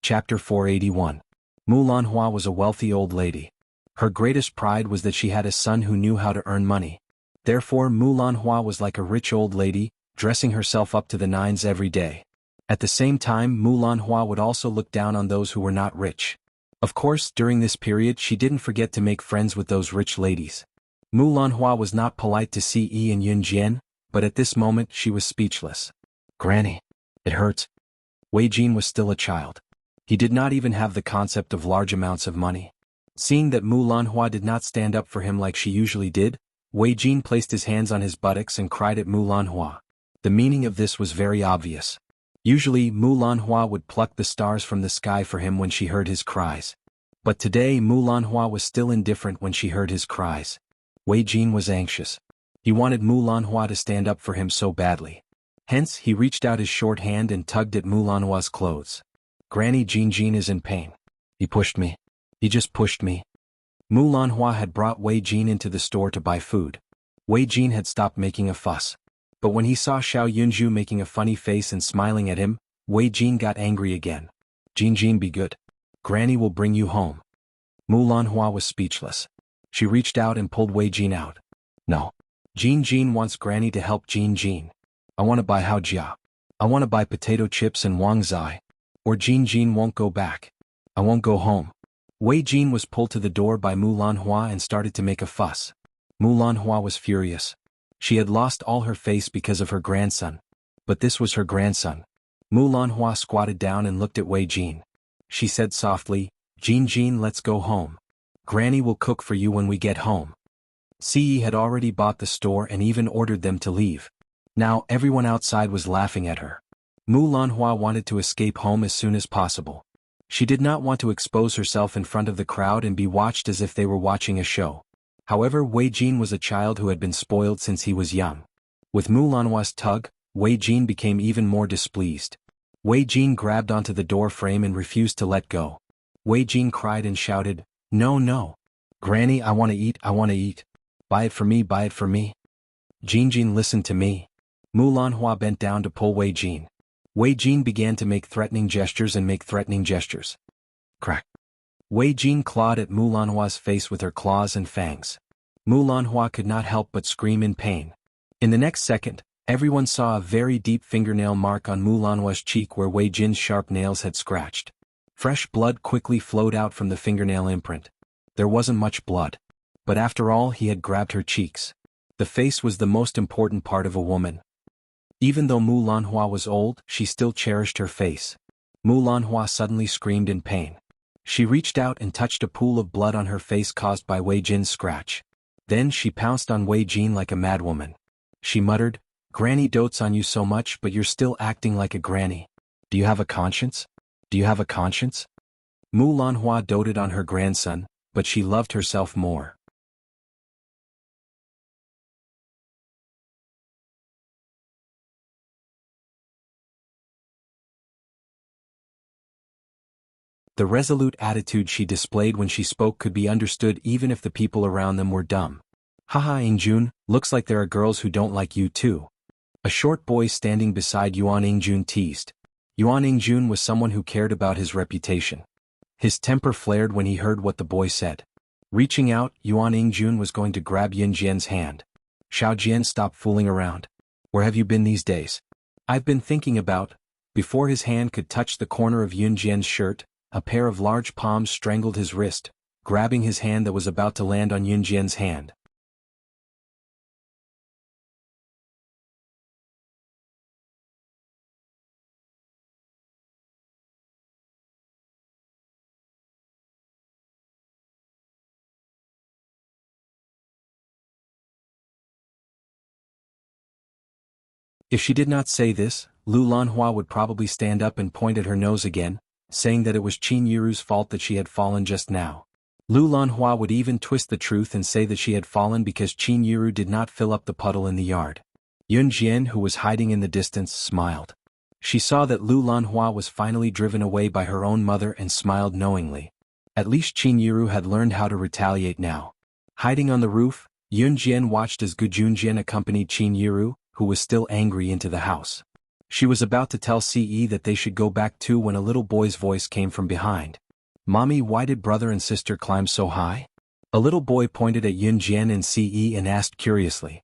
Chapter 481. Mulanhua was a wealthy old lady. Her greatest pride was that she had a son who knew how to earn money. Therefore Mulanhua was like a rich old lady, dressing herself up to the nines every day. At the same time, Mulanhua would also look down on those who were not rich. Of course, during this period she didn't forget to make friends with those rich ladies. Mulanhua was not polite to Ce and Yunjian, but at this moment she was speechless. "Granny, it hurts." Wei Jin was still a child. He did not even have the concept of large amounts of money. Seeing that Mulanhua did not stand up for him like she usually did, Wei Jin placed his hands on his buttocks and cried at Mulanhua. The meaning of this was very obvious. Usually Mulanhua would pluck the stars from the sky for him when she heard his cries. But today Mulanhua was still indifferent when she heard his cries. Wei Jin was anxious. He wanted Mulanhua to stand up for him so badly. Hence he reached out his short hand and tugged at Mulanhua's clothes. "Granny, Jin is in pain. He pushed me. He just pushed me." Mulanhua had brought Wei Jin into the store to buy food. Wei Jin had stopped making a fuss. But when he saw Xiao Yunju making a funny face and smiling at him, Wei Jin got angry again. Jin, be good. Granny will bring you home." Mulanhua was speechless. She reached out and pulled Wei Jin out. "No. Jin wants Granny to help Jin. I want to buy Hao Jia. I want to buy potato chips and Wang Zai. Or Jin won't go back. I won't go home." Wei Jin was pulled to the door by Mulanhua and started to make a fuss. Mulanhua was furious. She had lost all her face because of her grandson. But this was her grandson. Mulanhua squatted down and looked at Wei Jin. She said softly, Jin, let's go home. Granny will cook for you when we get home." Ce had already bought the store and even ordered them to leave. Now everyone outside was laughing at her. Mulanhua wanted to escape home as soon as possible. She did not want to expose herself in front of the crowd and be watched as if they were watching a show. However, Wei Jin was a child who had been spoiled since he was young. With Mulanhua's tug, Wei Jin became even more displeased. Wei Jin grabbed onto the door frame and refused to let go. Wei Jin cried and shouted, No. Granny, I want to eat. Buy it for me. Jin, listen to me." Mulanhua bent down to pull Wei Jin. Wei Jin began to make threatening gestures. Crack. Wei Jin clawed at Mulanhua's face with her claws and fangs. Mulanhua could not help but scream in pain. In the next second, everyone saw a very deep fingernail mark on Mulanhua's cheek where Wei Jin's sharp nails had scratched. Fresh blood quickly flowed out from the fingernail imprint. There wasn't much blood. But after all, he had grabbed her cheeks. The face was the most important part of a woman. Even though Mulanhua was old, she still cherished her face. Mulanhua suddenly screamed in pain. She reached out and touched a pool of blood on her face caused by Wei Jin's scratch. Then she pounced on Wei Jin like a madwoman. She muttered, "Granny dotes on you so much, but you're still acting like a granny. Do you have a conscience? Mulanhua doted on her grandson, but she loved herself more. The resolute attitude she displayed when she spoke could be understood even if the people around them were dumb. "Haha, Ingjun, looks like there are girls who don't like you too." A short boy standing beside Yuan Ingjun teased. Yuan Ingjun was someone who cared about his reputation. His temper flared when he heard what the boy said. Reaching out, Yuan Ingjun was going to grab Yin Jian's hand. "Xiao Jian, stop fooling around. Where have you been these days?" "I've been thinking about." Before his hand could touch the corner of Yin Jian's shirt, a pair of large palms strangled his wrist, grabbing his hand that was about to land on Yin Jian's hand. If she did not say this, Lu Lanhua would probably stand up and point at her nose again, saying that it was Qin Yiru's fault that she had fallen just now. Lu Lanhua would even twist the truth and say that she had fallen because Qin Yiru did not fill up the puddle in the yard. Yun Jian, who was hiding in the distance, smiled. She saw that Lu Lanhua was finally driven away by her own mother and smiled knowingly. At least Qin Yiru had learned how to retaliate now. Hiding on the roof, Yun Jian watched as Gu Junjian accompanied Qin Yiru, who was still angry, into the house. She was about to tell Ce that they should go back too when a little boy's voice came from behind. "Mommy, why did brother and sister climb so high?" A little boy pointed at Yun Jian and Ce and asked curiously.